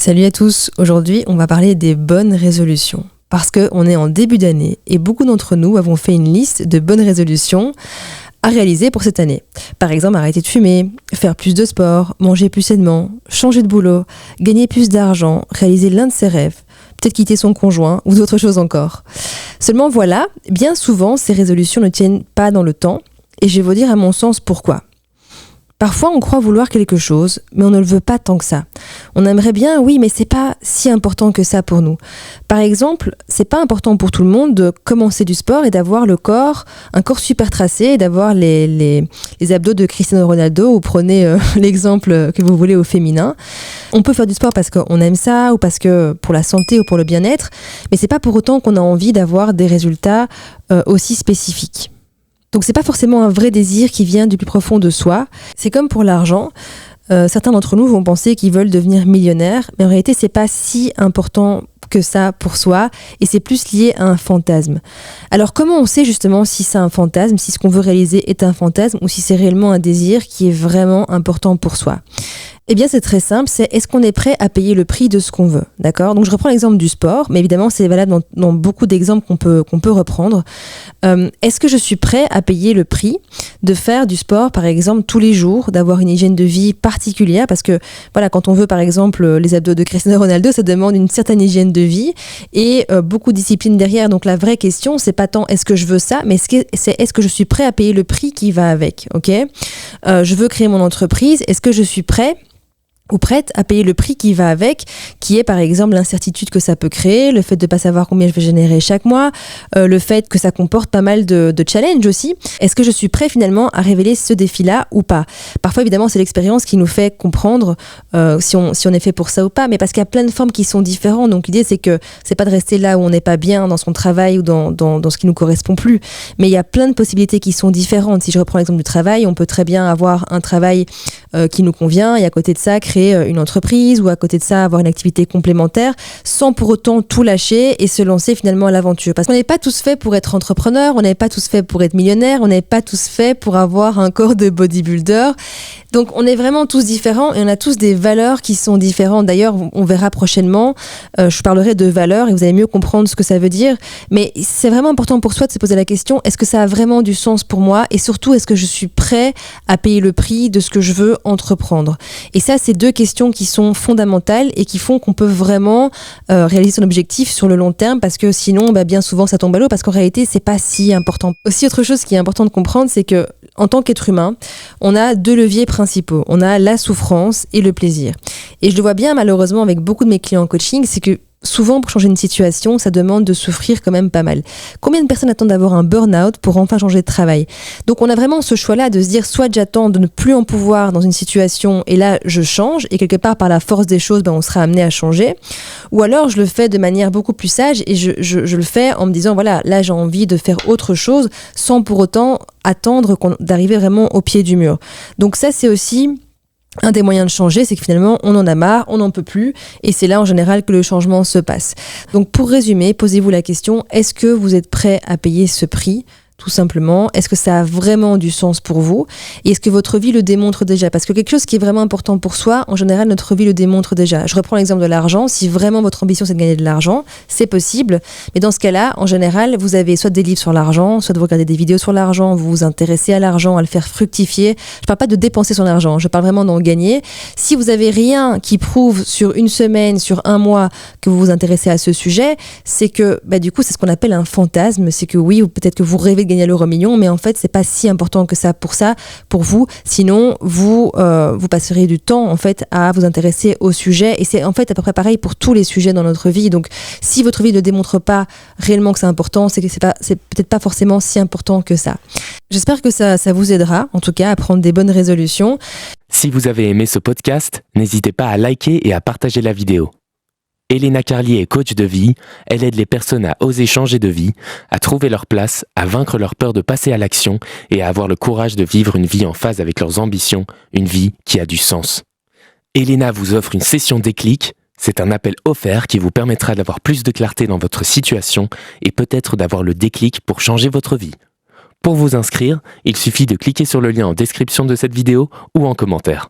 Salut à tous, aujourd'hui on va parler des bonnes résolutions. Parce qu'on est en début d'année et beaucoup d'entre nous avons fait une liste de bonnes résolutions à réaliser pour cette année. Par exemple, arrêter de fumer, faire plus de sport, manger plus sainement, changer de boulot, gagner plus d'argent, réaliser l'un de ses rêves, peut-être quitter son conjoint ou d'autres choses encore. Seulement voilà, bien souvent ces résolutions ne tiennent pas dans le temps et je vais vous dire à mon sens pourquoi. Parfois, on croit vouloir quelque chose, mais on ne le veut pas tant que ça. On aimerait bien, oui, mais c'est pas si important que ça pour nous. Par exemple, c'est pas important pour tout le monde de commencer du sport et d'avoir un corps super tracé et d'avoir les abdos de Cristiano Ronaldo, ou prenez l'exemple que vous voulez au féminin. On peut faire du sport parce qu'on aime ça, ou parce que pour la santé ou pour le bien-être, mais c'est pas pour autant qu'on a envie d'avoir des résultats aussi spécifiques. Donc c'est pas forcément un vrai désir qui vient du plus profond de soi. C'est comme pour l'argent. Certains d'entre nous vont penser qu'ils veulent devenir millionnaires, mais en réalité c'est pas si important que ça pour soi, et c'est plus lié à un fantasme. Alors comment on sait justement si c'est un fantasme, si ce qu'on veut réaliser est un fantasme, ou si c'est réellement un désir qui est vraiment important pour soi? Eh bien c'est très simple, c'est est-ce qu'on est prêt à payer le prix de ce qu'on veut, d'accord? Donc je reprends l'exemple du sport, mais évidemment c'est valable dans beaucoup d'exemples qu'on peut reprendre. Est-ce que je suis prêt à payer le prix de faire du sport par exemple tous les jours, d'avoir une hygiène de vie particulière? Parce que voilà, quand on veut par exemple les abdos de Cristiano Ronaldo, ça demande une certaine hygiène de vie et beaucoup de discipline derrière. Donc la vraie question, c'est pas tant est-ce que je veux ça, mais est-ce que je suis prêt à payer le prix qui va avec, ok? Je veux créer mon entreprise, est-ce que je suis prêt ou prête à payer le prix qui va avec, qui est par exemple l'incertitude que ça peut créer, le fait de ne pas savoir combien je vais générer chaque mois, le fait que ça comporte pas mal de challenges aussi. Est-ce que je suis prêt finalement à révéler ce défi-là ou pas? Parfois évidemment c'est l'expérience qui nous fait comprendre si on est fait pour ça ou pas, mais parce qu'il y a plein de formes qui sont différentes. Donc l'idée c'est que c'est pas de rester là où on n'est pas bien dans son travail ou dans ce qui nous correspond plus, mais il y a plein de possibilités qui sont différentes. Si je reprends l'exemple du travail, on peut très bien avoir un travail qui nous convient et à côté de ça créer une entreprise, ou à côté de ça avoir une activité complémentaire sans pour autant tout lâcher et se lancer finalement à l'aventure. Parce qu'on n'est pas tous faits pour être entrepreneurs, on n'est pas tous faits pour être millionnaires, on n'est pas tous faits pour avoir un corps de bodybuilder. Donc on est vraiment tous différents et on a tous des valeurs qui sont différentes. D'ailleurs, on verra prochainement, je parlerai de valeurs et vous allez mieux comprendre ce que ça veut dire. Mais c'est vraiment important pour soi de se poser la question, est-ce que ça a vraiment du sens pour moi? Et surtout, est-ce que je suis prêt à payer le prix de ce que je veux entreprendre? Et ça, c'est deux questions qui sont fondamentales et qui font qu'on peut vraiment réaliser son objectif sur le long terme, parce que sinon, bien souvent, ça tombe à l'eau, parce qu'en réalité, c'est pas si important. Aussi, autre chose qui est important de comprendre, c'est que en tant qu'être humain, on a deux leviers principaux. On a la souffrance et le plaisir. Et je le vois bien malheureusement avec beaucoup de mes clients en coaching, c'est que souvent, pour changer une situation, ça demande de souffrir quand même pas mal. Combien de personnes attendent d'avoir un burn-out pour enfin changer de travail? Donc, on a vraiment ce choix-là de se dire, soit j'attends de ne plus en pouvoir dans une situation et là, je change et quelque part, par la force des choses, on sera amené à changer. Ou alors, je le fais de manière beaucoup plus sage et je le fais en me disant, voilà, là, j'ai envie de faire autre chose sans pour autant attendre d'arriver vraiment au pied du mur. Donc ça, c'est aussi un des moyens de changer, c'est que finalement, on en a marre, on n'en peut plus, et c'est là en général que le changement se passe. Donc pour résumer, posez-vous la question, est-ce que vous êtes prêt à payer ce prix ? Tout simplement, est-ce que ça a vraiment du sens pour vous? Et est-ce que votre vie le démontre déjà? Parce que quelque chose qui est vraiment important pour soi, en général, notre vie le démontre déjà. Je reprends l'exemple de l'argent. Si vraiment votre ambition, c'est de gagner de l'argent, c'est possible. Mais dans ce cas-là, en général, vous avez soit des livres sur l'argent, soit vous regardez des vidéos sur l'argent, vous vous intéressez à l'argent, à le faire fructifier. Je parle pas de dépenser son argent, je parle vraiment d'en gagner. Si vous avez rien qui prouve sur une semaine, sur un mois, que vous vous intéressez à ce sujet, c'est que, du coup, c'est ce qu'on appelle un fantasme. C'est que oui, ou peut-être que vous rêvez de gagner à l'euro million, mais en fait c'est pas si important que ça pour vous, sinon vous passerez du temps en fait à vous intéresser au sujet, et c'est en fait à peu près pareil pour tous les sujets dans notre vie. Donc si votre vie ne démontre pas réellement que c'est important, c'est que c'est peut-être pas forcément si important que ça. J'espère que ça vous aidera en tout cas à prendre des bonnes résolutions. Si vous avez aimé ce podcast, n'hésitez pas à liker et à partager la vidéo. Elena Carlier est coach de vie, elle aide les personnes à oser changer de vie, à trouver leur place, à vaincre leur peur de passer à l'action et à avoir le courage de vivre une vie en phase avec leurs ambitions, une vie qui a du sens. Elena vous offre une session déclic, c'est un appel offert qui vous permettra d'avoir plus de clarté dans votre situation et peut-être d'avoir le déclic pour changer votre vie. Pour vous inscrire, il suffit de cliquer sur le lien en description de cette vidéo ou en commentaire.